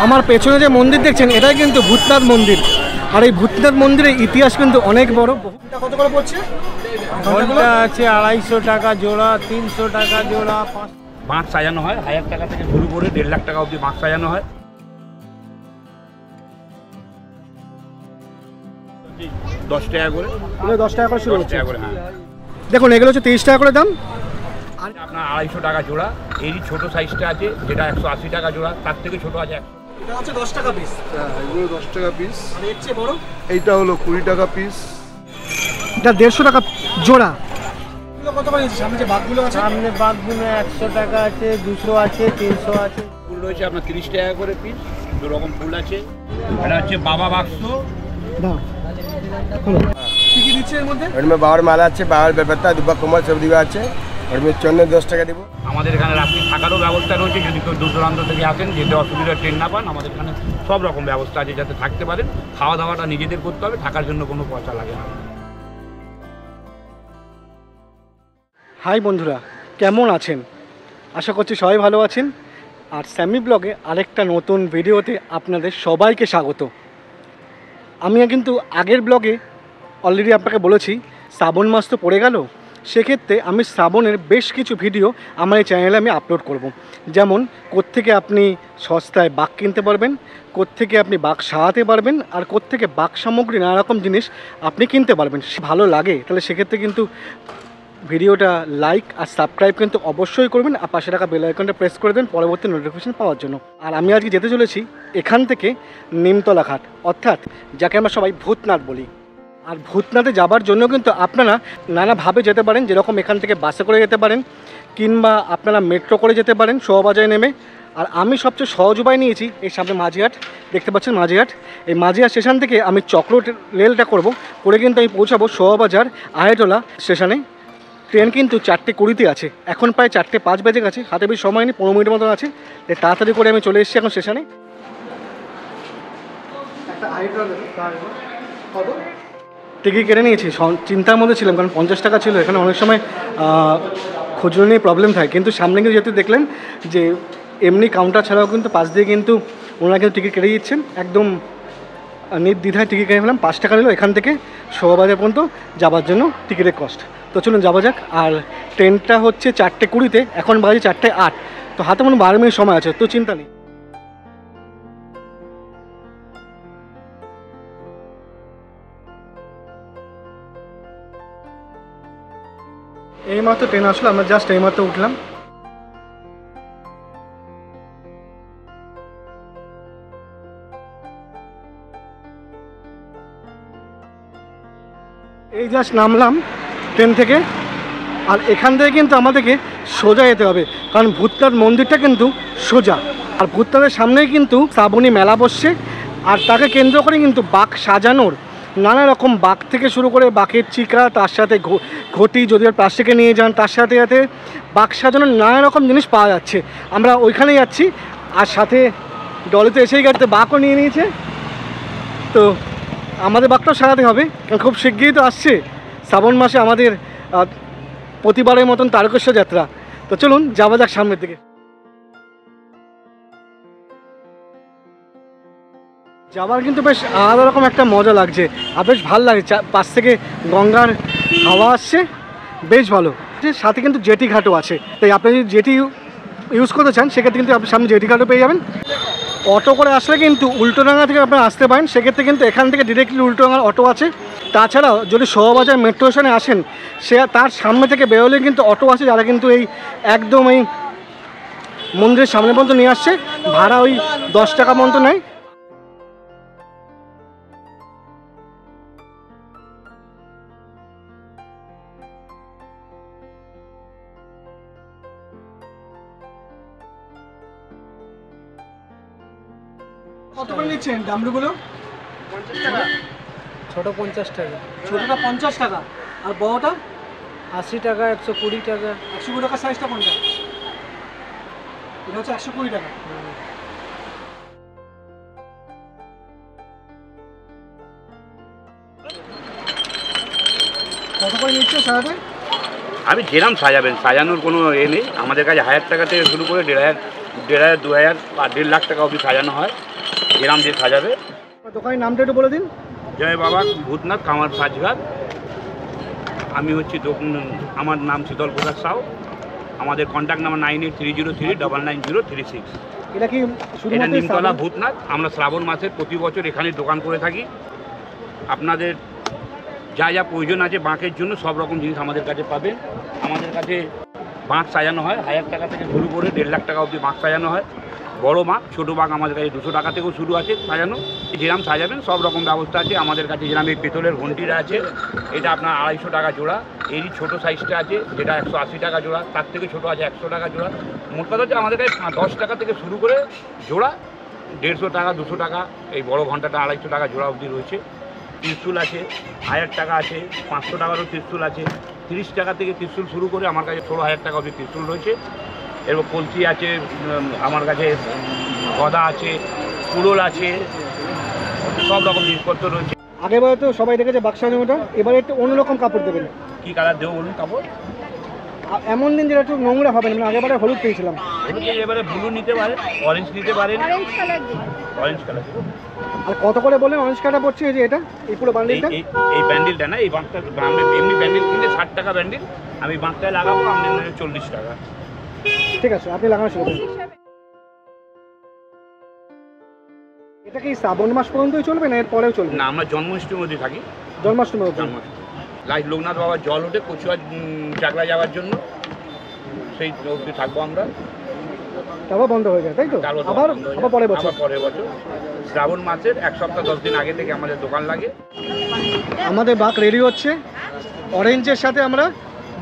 আমার পেছনে যে মন্দির দেখছেন এটাই কিন্তু ভূতনাথ মন্দির, আর এই ভূতনাথ মন্দিরের ইতিহাস কিন্তু অনেক বড়। কত করে পড়ছে? ঘন্টা আছে 250 টাকা জোড়া, 300 টাকা জোড়া। বাঁশ সাজানো হয় 1000 টাকা থেকে শুরু করে 1.5 লাখ টাকা অবধি বাঁশ সাজানো হয়। 10 টাকা করে, 10 টাকা করে শুরু 10 হচ্ছে। টাকা করে। হ্যাঁ, দেখুন এগুলো হচ্ছে 30 টাকা করে দাম। আর আপনার 250 টাকা জোড়া। এই ছোট সাইজটা আছে যেটা 180 টাকা জোড়া, তার থেকে ছোট আছে 100। এটা হচ্ছে 10 টাকা পিস। হ্যাঁ, এগুলো 10 টাকা পিস। আর এর চেয়ে বড় এইটা হলো 20 টাকা পিস। এটা 150 টাকা জোড়া। এগুলো কত করে? সামনে যে বাঘগুলো আছে, সামনে বাঘগুলো 100 টাকা আছে, 200 আছে, 300 আছে। ফুল রয়েছে আপনার 30 টাকা করে পিস। দু রকম ফুল আছে। এটা হচ্ছে বাবা বাক্স। দাও কি কি দিচ্ছে এর মধ্যে? এর মধ্যে বাবার মালা আছে, বাবার বেলপাতা, দুব্বা কমল সব দিবা আছে। এর মধ্যে চন্দন 10 টাকা দিব। আমাদের এখানে রাত্রি থাকারও ব্যবস্থা রয়েছে, যদি কেউ দূর দূরান্ত থেকে আসেন, যেতে অসুবিধা ট্রেন না পান, আমাদের এখানে সব রকম ব্যবস্থা আছে যাতে থাকতে পারেন। খাওয়া দাওয়াটা নিজেদের করতে হবে, থাকার জন্য কোনো পয়সা লাগে না। হাই বন্ধুরা, কেমন আছেন? আশা করছি সবাই ভালো আছেন। আর স্যামি ব্লগে আরেকটা নতুন ভিডিওতে আপনাদের সবাইকে স্বাগত। আমি কিন্তু আগের ব্লগে অলরেডি আপনাকে বলেছি শ্রাবণ মাস তো পড়ে গেল, সেক্ষেত্রে আমি শ্রাবণের বেশ কিছু ভিডিও আমার এই চ্যানেলে আমি আপলোড করব। যেমন কোত্থেকে আপনি সস্তায় বাঘ কিনতে পারবেন, কোত্থেকে আপনি বাঘ সাজাতে পারবেন, আর কোত্থেকে বাঘ সামগ্রী নানা রকম জিনিস আপনি কিনতে পারবেন। ভালো লাগে তাহলে সেক্ষেত্রে কিন্তু ভিডিওটা লাইক আর সাবস্ক্রাইব কিন্তু অবশ্যই করবেন, আর পাশে থাকা বেল আইকনটা প্রেস করে দেন পরবর্তী নোটিফিকেশন পাওয়ার জন্য। আর আমি আজকে যেতে চলেছি এখান থেকে নিমতলা ঘাট, অর্থাৎ যাকে আমরা সবাই ভূতনাথ বলি। আর ভূতনাথে যাবার জন্য কিন্তু আপনারা নানাভাবে যেতে পারেন, যেরকম এখান থেকে বাসে করে যেতে পারেন, কিংবা আপনারা মেট্রো করে যেতে পারেন শোভাবাজারে নেমে। আর আমি সবচেয়ে সহজ উপায় নিয়েছি, এই সামনে মাঝিহাট দেখতে পাচ্ছেন, মাঝিহাট। এই মাঝিহাট স্টেশন থেকে আমি চক্র রেলটা করে কিন্তু আমি পৌঁছাবো শোভাবাজার আহেটোলা স্টেশনে। ট্রেন কিন্তু 4:20 আছে, এখন প্রায় 4:05 বেজে গেছে, হাতে বেশি সময় নেই, 15 মিনিটের মতন আছে। তাড়াতাড়ি করে আমি চলে এসেছি এখন স্টেশনে। টিকিট কেটে নিয়েছি, চিন্তার মধ্যে ছিলাম কারণ 50 টাকা ছিল। এখানে অনেক সময় খুচরো নিয়ে প্রবলেম থাকে, কিন্তু সামনে কিন্তু যেহেতু দেখলেন যে এমনি কাউন্টার ছাড়াও কিন্তু পাশ দিয়ে কিন্তু ওনারা কিন্তু টিকিট কেটে দিচ্ছেন, একদম নির্দ্বিধায় টিকিট কেটে ফেলাম। 5 টাকা নিল এখান থেকে শোভাবাজার পর্যন্ত যাবার জন্য টিকিটের কস্ট। তো চলুন যাওয়া যাক। আর ট্রেনটা হচ্ছে 4:20, এখন বাজে 4:08, তো হাতে মনে 12 মিনিট সময় আছে, তো চিন্তা নেই। এইমাত্র ট্রেন আসলো, আমরা জাস্ট এইমাত্র উঠলাম। এই জাস্ট নামলাম ট্রেন থেকে, আর এখান থেকে কিন্তু আমাদেরকে সোজা যেতে হবে, কারণ ভূতনাথ মন্দিরটা কিন্তু সোজা। আর ভূতনাথের সামনেই কিন্তু শ্রাবণী মেলা বসছে, আর তাকে কেন্দ্র করে কিন্তু বাঘ সাজানোর নানা রকম, বাঘ থেকে শুরু করে বাঘের চিকা, তার সাথে ঘটি যদি আর প্লাস্টিকে নিয়ে যান, তার সাথে সাথে বাঘ সাজানোর নানা রকম জিনিস পাওয়া যাচ্ছে। আমরা ওইখানেই যাচ্ছি, আর সাথে ডলিতে এসেই গাড়িতে বাঘও নিয়ে নিয়েছে, তো আমাদের বাঘটাও সাজাতে হবে, কারণ খুব শিগগিরই তো আসছে শ্রাবণ মাসে আমাদের প্রতিবারের মতন তারকেশ্বর যাত্রা। তো চলুন যাওয়া যাক সামনের দিকে। যাওয়ার কিন্তু বেশ আলাদা রকম একটা মজা লাগছে, আর বেশ ভালো লাগছে, পাশ থেকে গঙ্গার হাওয়া আসছে, বেশ ভালো। সাথে কিন্তু জেটি ঘাটও আছে, তাই আপনি যদি জেটি ইউজ করতে চান সেক্ষেত্রে কিন্তু আপনি সামনে জেটি ঘাটও পেয়ে যাবেন। অটো করে আসলে কিন্তু উল্টোডাঙ্গা থেকে আপনারা আসতে পারেন, সেক্ষেত্রে কিন্তু এখান থেকে ডিরেক্টলি উল্টোডাঙ্গার অটো আছে। তাছাড়াও যদি শোভাবাজার মেট্রো স্টেশনে আসেন, তার সামনে থেকে বেরোলে কিন্তু অটো আছে, যারা কিন্তু এই একদম এই মন্দিরের সামনে পর্যন্ত নিয়ে আসছে। ভাড়া ওই 10 টাকা মতো নেয়। কত করে নিচ্ছেন ডামরুগুলো? 50 টাকা। ছোট 50 টাকা। ছোটটা 50 টাকা, আর বড়টা 80 টাকা, 120 টাকা। 120 টাকা সাইজটা কোনটা? এটা হচ্ছে 120 টাকা। কত করে নিচ্ছে সাজাতে? আমি যেরাম সাজাবেন, সাজানোর কোনো নেই আমাদের কাছে। 1000 টাকা থেকে শুরু করে 1500 1500 2000 আর 1.5 লাখ টাকা অবধি সাজানো হয়, গ্রাম দিয়ে সাজাবে। দোকানের নামটা একটু বলে দিন। জয় বাবা ভূতনাথ কামার সাজঘাট। আমি হচ্ছি আমার নাম শীতল প্রসাদ সাউ। আমাদের কন্ট্যাক্ট নাম্বার 9830399036। এটা কি এটা নিমতলা ভূতনাথ। আমরা শ্রাবণ মাসের প্রতি বছর এখানে দোকান করে থাকি। আপনাদের যা যা প্রয়োজন আছে বাঁকের জন্য সব রকম জিনিস আমাদের কাছে পাবেন। আমাদের কাছে বাঁক সাজানো হয় 1000 টাকা থেকে শুরু করে 1.5 লাখ টাকা অবধি বাঁক সাজানো হয়। বড় বাঁক, ছোটো বাঁক আমাদের কাছে 200 টাকা থেকেও শুরু আছে সাজানো। যেরাম সাজাবেন সব রকম ব্যবস্থা আছে আমাদের কাছে। যেরাম এই পেতলের ঘন্টিটা আছে, এটা আপনার 250 টাকা জোড়া। এরই ছোটো সাইজটা আছে যেটা 180 টাকা জোড়া, তার থেকে ছোটো আছে 100 টাকা জোড়া। মোট কথা হচ্ছে আমাদের কাছে 10 টাকা থেকে শুরু করে জোড়া 150 টাকা 200 টাকা, এই বড় ঘন্টাটা 250 টাকা জোড়া অবধি রয়েছে। ত্রিশূল আছে 1000 টাকা আছে, 500 টাকারও ত্রিশূল আছে। 30 টাকা থেকে ত্রিশূল শুরু করে আমার কাছে 16,000 টাকা অবধি ত্রিশূল রয়েছে। এরপর কলসি আছে আমার কাছে, গদা আছে, কুড়োল আছে, সব রকম জিনিসপত্র রয়েছে। আগেবার তো সবাই দেখেছে বাক্সা জমিটা, এবারে একটু অন্যরকম কাপড় দেবেন। কী কালার দেবো বলুন কাপড়? এমন দিন যেটা একটু নোংরা হবে না, মানে আগেবারে হলুদ পেয়েছিলাম। হলুদ এবারে ব্লু নিতে পারেন, অরেঞ্জ নিতে পারেন। অরেঞ্জ কালার আর কত করে বলেন অরেঞ্জ কালারটা পড়ছে? এই যে এটা, এই পুরো বান্ডিলটা, এই ব্যান্ডেলটা না, এই বাঁকটা এমনি ব্যান্ডেল কিনলে 60 টাকা ব্যান্ডেল, আমি বাঁকটায় লাগাবো আপনার 40 টাকা। ঠিক আছে, আপনি লাগানো শুরু করুন। এটা কি শ্রাবণ মাস পর্যন্তই চলবে না এর পরেও চলবে? না, আমরা জন্মাষ্টমীর মধ্যে থাকি। জন্মাষ্টমী অবধি? জন্মাষ্টমী লাইট লোকনাথ বাবার জল ওঠে কচুয়া চাকলা যাওয়ার জন্য, সেই অবধি থাকবো আমরা। তারপর বন্ধ হয়ে যায়, তাই তো? আবার পরের বছর? পরের বছর শ্রাবণ মাসের 1 সপ্তাহ 10 দিন আগে থেকে আমাদের দোকান লাগে। আমাদের বাঁক রেডি হচ্ছে। অরেঞ্জের সাথে আমরা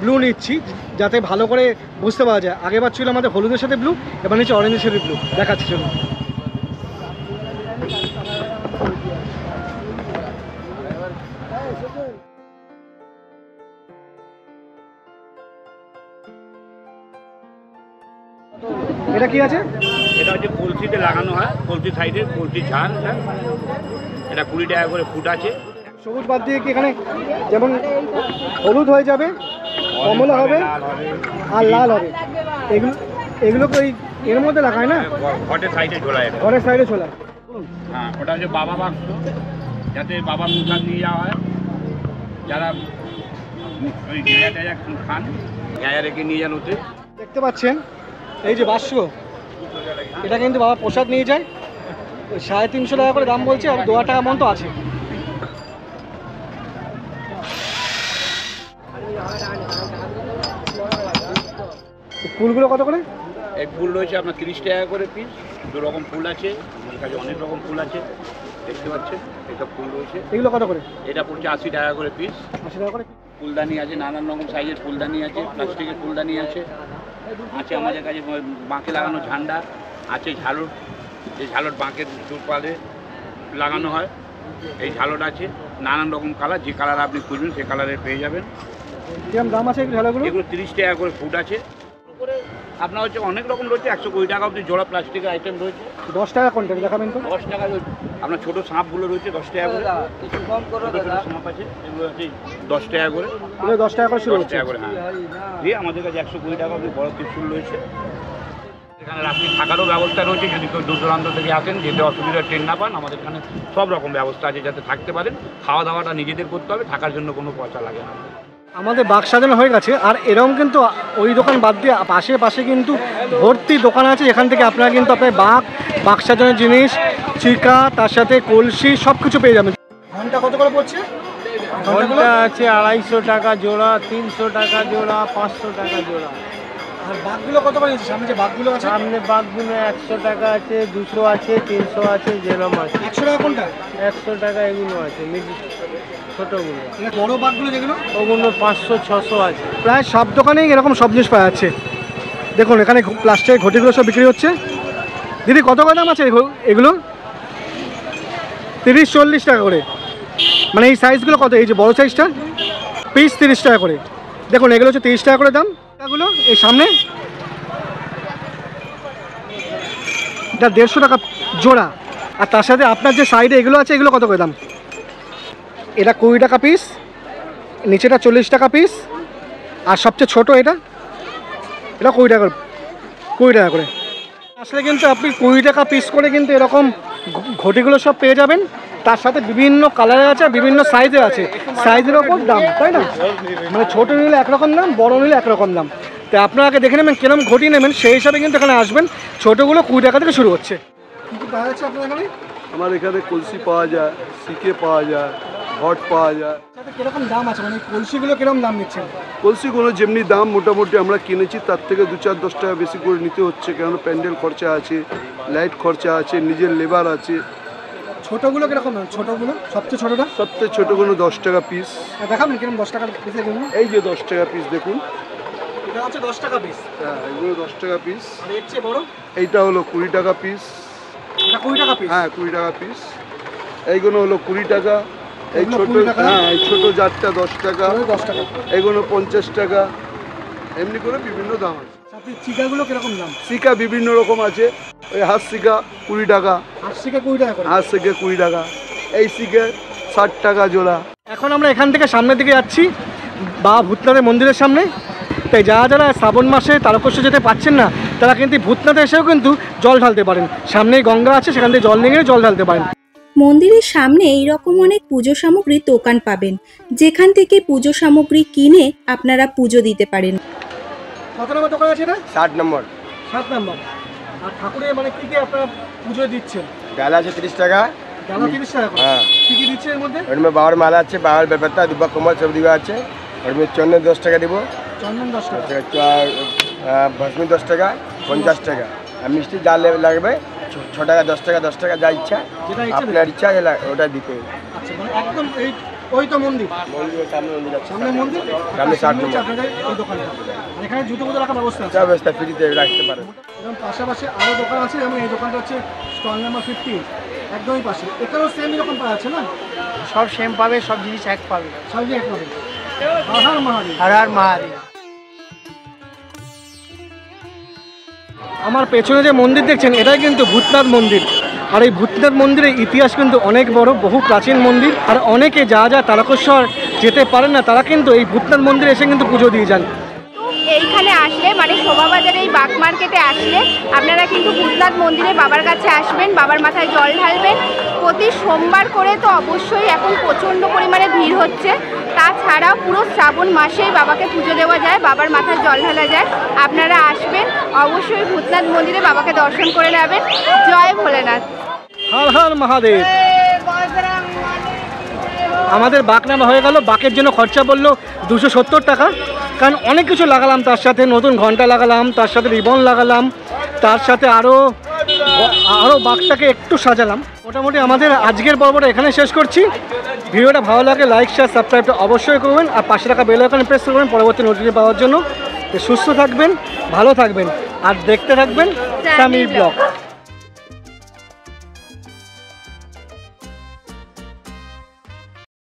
ব্লু নিচ্ছি যাতে ভালো করে বুঝতে পারা যায়। আগেবার ছিল আমাদের হলুদের সাথে ব্লু, এবার নিচ্ছে অরেঞ্জের সাথে ব্লু। দেখাচ্ছি চলুন। এটা কি আছে? এটা হচ্ছে কলসিতে লাগানো হয়, কলসি সাইডে কলসি ঝাল। এটা 20 টাকা করে ফুট আছে। সবুজ বাদ দিয়ে কি এখানে যেমন হলুদ হয়ে যাবে, কমলা হবে আর লাল হবে, এগুলো তো এর মধ্যে লাগায় না? ঘটের সাইডে ঝোলায়, ঘরের সাইডে ঝোলায়। হ্যাঁ, ওটা হচ্ছে বাবা বাক্স, যাতে বাবার প্রসাদ নিয়ে যাওয়া হয়। যারা ওই গেঁয়া টেয়া খান, গেঁয়া রেখে নিয়ে যান ওতে। দেখতে পাচ্ছেন এই যে বাক্স, এটা কিন্তু বাবা প্রসাদ নিয়ে যায়। ওই 350 টাকা করে দাম বলছে, আর 2 টাকা মতো আছে। ফুলগুলো কত করে? এই ফুল রয়েছে আপনার 30 টাকা করে পিস। 2 রকম ফুল আছে আমার কাছে, অনেক রকম ফুল আছে, দেখতে পাচ্ছেন এইসব ফুল রয়েছে। এগুলো কত করে? এটা পড়ছে 80 টাকা করে পিস। 80 টাকা করে। ফুলদানি আছে, নানান রকম সাইজের ফুলদানি আছে, প্লাস্টিকের ফুলদানি আছে। আছে আমাদের কাছে বাঁকে লাগানো ঝান্ডা আছে, ঝালট, এই ঝালট বাঁকের চুরপালে লাগানো হয়। এই ঝালট আছে নানান রকম কালার, যে কালার আপনি খুঁজবেন সে কালারের পেয়ে যাবেন। কিরকম দাম আছে এই ঝালাগুলো? এগুলো 30 টাকা করে ফুট আছে। আপনার হচ্ছে অনেক রকম রয়েছে, 120 টাকা অবধি জোড়া প্লাস্টিকের আইটেম রয়েছে। 10 টাকা কোনটা দেখাবেন তো? 10 টাকা আপনার ছোটো সাপগুলো রয়েছে 10 টাকা করে। ছোটো সাপ আছে, এগুলো আছে 10 টাকা করে। 10 টাকা করে শুরু 10 হচ্ছে। টাকা করে, হ্যাঁ। দিয়ে আমাদের কাছে 120 টাকা অবধি বড় ত্রিশূল রয়েছে। এখানে রাত্রি থাকারও ব্যবস্থা রয়েছে, যদি কেউ দূর দূরান্ত থেকে আসেন, যেতে অসুবিধা ট্রেন না পান, আমাদের এখানে সব রকম ব্যবস্থা আছে যাতে থাকতে পারেন। খাওয়া দাওয়াটা নিজেদের করতে হবে, থাকার জন্য কোনো পয়সা লাগে না। আমাদের বাক্স সাজানো হয়ে গেছে। আর এরকম কিন্তু ওই দোকান বাদ দিয়ে পাশে কিন্তু ভর্তি দোকান আছে, এখান থেকে আপনারা কিন্তু আপনার বাক্স সাজানোর জিনিস, চিকা, তার সাথে কলসি সব কিছু পেয়ে যাবেন। ঘন্টা কত করে পড়ছে? ঘন্টা আছে 250 টাকা জোড়া, 300 টাকা জোড়া, 500 টাকা জোড়া। আর বাঘগুলো কত করে? সামনে যে বাঘগুলো আছে, সামনে বাঘগুলো 100 টাকা আছে, 200 আছে, 300 আছে, যেরকম আছে। 100 টাকা কোনটা? 100 টাকা এগুলো আছে, ছোটোগুলো। বড় বাঘগুলো যেগুলো, ওগুলো 500 600 আছে। প্রায় সব দোকানেই এরকম সব জিনিস পাওয়া যাচ্ছে। দেখুন এখানে প্লাস্টিকের ঘটিগুলো সব বিক্রি হচ্ছে। দিদি কত করে দাম আছে এগুলো? 30-40 টাকা করে। মানে এই সাইজগুলো কত? এই যে বড় সাইজটা পিস 30 টাকা করে। দেখুন এগুলো হচ্ছে 30 টাকা করে দাম। এগুলো এই সামনে এটা 150 টাকা জোড়া। আর তার সাথে আপনার যে সাইডে এগুলো আছে, এগুলো কত করে দাম? এটা 20 টাকা পিস, নিচেটা 40 টাকা পিস, আর সবচেয়ে ছোটো এটা 20 টাকা করে। আসলে কিন্তু আপনি 20 টাকা পিস করে কিন্তু এরকম ঘটিগুলো সব পেয়ে যাবেন। তার সাথে বিভিন্ন কালারে আছে, বিভিন্ন সাইজে আছে, সাইজের ওপর দাম, তাই না? মানে ছোটো নিলে একরকম দাম, বড় নিলে একরকম দাম। তো আপনারা আগে দেখে নেবেন কিরকম ঘটি নেবেন, সেই হিসাবে কিন্তু এখানে আসবেন। ছোটোগুলো 20 টাকা থেকে শুরু হচ্ছে। কী কী পাওয়া যাচ্ছে আপনার এখানে? আমার এখানে কলসি পাওয়া যায়, সিকে পাওয়া যায়, ঘট পাওয়া যায়। সাথে কিরকম দাম আছে, মানে কলসিগুলো কিরকম দাম নিচ্ছেন? কলসিগুলো যেমনি দাম মোটামুটি আমরা কিনেছি তার থেকে 2-4-10 টাকা বেশি করে নিতে হচ্ছে, কারণ প্যান্ডেল খরচা আছে, লাইট খরচা আছে, নিজের লেবার আছে। ছোটোগুলো কিরকম দাম? ছোটোগুলো সবচেয়ে ছোটোটা সবচেয়ে ছোটোগুলো 10 টাকা পিস। দেখাবেন কিরকম? 10 টাকার পিস দেখুন। এই যে 10 টাকা পিস দেখুন, এটা হচ্ছে 10 টাকা পিস। হ্যাঁ এগুলো 10 টাকা পিস। আর এর চেয়ে বড় এইটা হলো 20 টাকা পিস। এটা 20 টাকা পিস? হ্যাঁ 20 টাকা পিস। এইগুলো হলো 20 টাকা। এই এগুলো ছোট, 20 টাকা? হ্যাঁ এই ছোটো জারটা 10 টাকা। 10 টাকা। এগুলো 50 টাকা। এমনি করে বিভিন্ন দাম আছে। আপনি চিকাগুলো কিরকম দাম? সিকা বিভিন্ন রকম আছে, ওই হাত সিকা 20 টাকা, 8 থেকে 20 টাকা করে। হাত সিকে 20 টাকা, এই সিকে 60 টাকা জোড়া। এখন আমরা এখান থেকে সামনের দিকে যাচ্ছি বাবা ভূতনাথের মন্দিরের সামনে। তাই যারা শ্রাবণ মাসে তারকেশ্বর যেতে পারছেন না, তারা কিন্তু ভূতনাথে এসেও কিন্তু জল ঢালতে পারেন। সামনেই গঙ্গা আছে, সেখান থেকে জল নিয়ে জল ঢালতে পারেন। মন্দিরের সামনে এইরকম অনেক পুজো সামগ্রীর দোকান পাবেন, যেখান থেকে পুজো সামগ্রী কিনে আপনারা পুজো দিতে পারেন। কত নম্বর দোকান আছে এটা? 60 নম্বর। 7 নম্বর। আর ঠাকুরের মানে কি কি আপনারা পুজো দিচ্ছেন? डाला है 30 টাকা। ডালা 30 টাকা করে। হ্যাঁ। কি কি দিচ্ছে এর মধ্যে? और में बावर माला আছে, बावर बेलपत्ता, दुब्बा कमल सब दिवा আছে। और में चंदन 10 টাকা দিব। চন্দন 10 টাকা। ভস্মি 10 টাকা, 50 টাকা। আর মিষ্টি যা লাগবে 6 টাকা, 10 টাকা, 10 টাকা যা ইচ্ছা, যেটা ইচ্ছা আপনার ইচ্ছা ওটা দিতে হবে। আচ্ছা, মানে একদম এই ওই তো মন্দির, মন্দিরের সামনে মন্দির আছে। সামনে মন্দির, সামনে 60 হচ্ছে নম্বর। আপনাদের এই দোকানটা। আর এখানে জুতো মুতো রাখার ব্যবস্থা আছে। সব ব্যবস্থা ফ্রিতে রাখতে পারেন। এবং পাশাপাশি আরও দোকান আছে, যেমন এই দোকানটা হচ্ছে স্টল নাম্বার 15, একদমই পাশে। এখানেও সেম এরকম পাওয়া যাচ্ছে না? সব সেম পাবে, সব জিনিস এক পাবে। সবই এক পাবে। আহার মহাদেব। হর হর মহাদেব। আমার পেছনে যে মন্দির দেখছেন, এটাই কিন্তু ভূতনাথ মন্দির। আর এই ভূতনাথ মন্দিরের ইতিহাস কিন্তু অনেক বড়, বহু প্রাচীন মন্দির। আর অনেকে যা তারকেশ্বর যেতে পারেন না, তারা কিন্তু এই ভূতনাথ মন্দিরে এসে কিন্তু পুজো দিয়ে যান। এইখানে আসলে মানে শোভাবাজারে এই বাগ মার্কেটে আসলে আপনারা কিন্তু ভূতনাথ মন্দিরে বাবার কাছে আসবেন, বাবার মাথায় জল ঢালবেন। প্রতি সোমবার করে তো অবশ্যই এখন প্রচণ্ড পরিমাণে ভিড় হচ্ছে। তাছাড়া পুরো শ্রাবণ মাসেই বাবাকে পুজো দেওয়া যায়, বাবার মাথায় জল ঢালা যায়। আপনারা আসবেন, অবশ্যই ভূতনাথ মন্দিরে বাবাকে দর্শন করে নেবেন। জয় ভোলেনাথ। হর হর মহাদেব। আমাদের বাঁক নামা হয়ে গেল। বাঁকের জন্য খরচা পড়লো 270 টাকা, কারণ অনেক কিছু লাগালাম। তার সাথে নতুন ঘন্টা লাগালাম, তার সাথে রিবন লাগালাম, তার সাথে আরও বাঁকটাকে একটু সাজালাম। মোটামুটি আমাদের আজকের পর্বটা এখানে শেষ করছি। ভিডিওটা ভালো লাগে লাইক, শেয়ার, সাবস্ক্রাইবটা অবশ্যই করবেন। আর পাশে রাখা বেল আইকনে প্রেস করবেন পরবর্তী নোটিফিকেশন পাওয়ার জন্য। সুস্থ থাকবেন, ভালো থাকবেন, আর দেখতে থাকবেন স্যামি ব্লগ।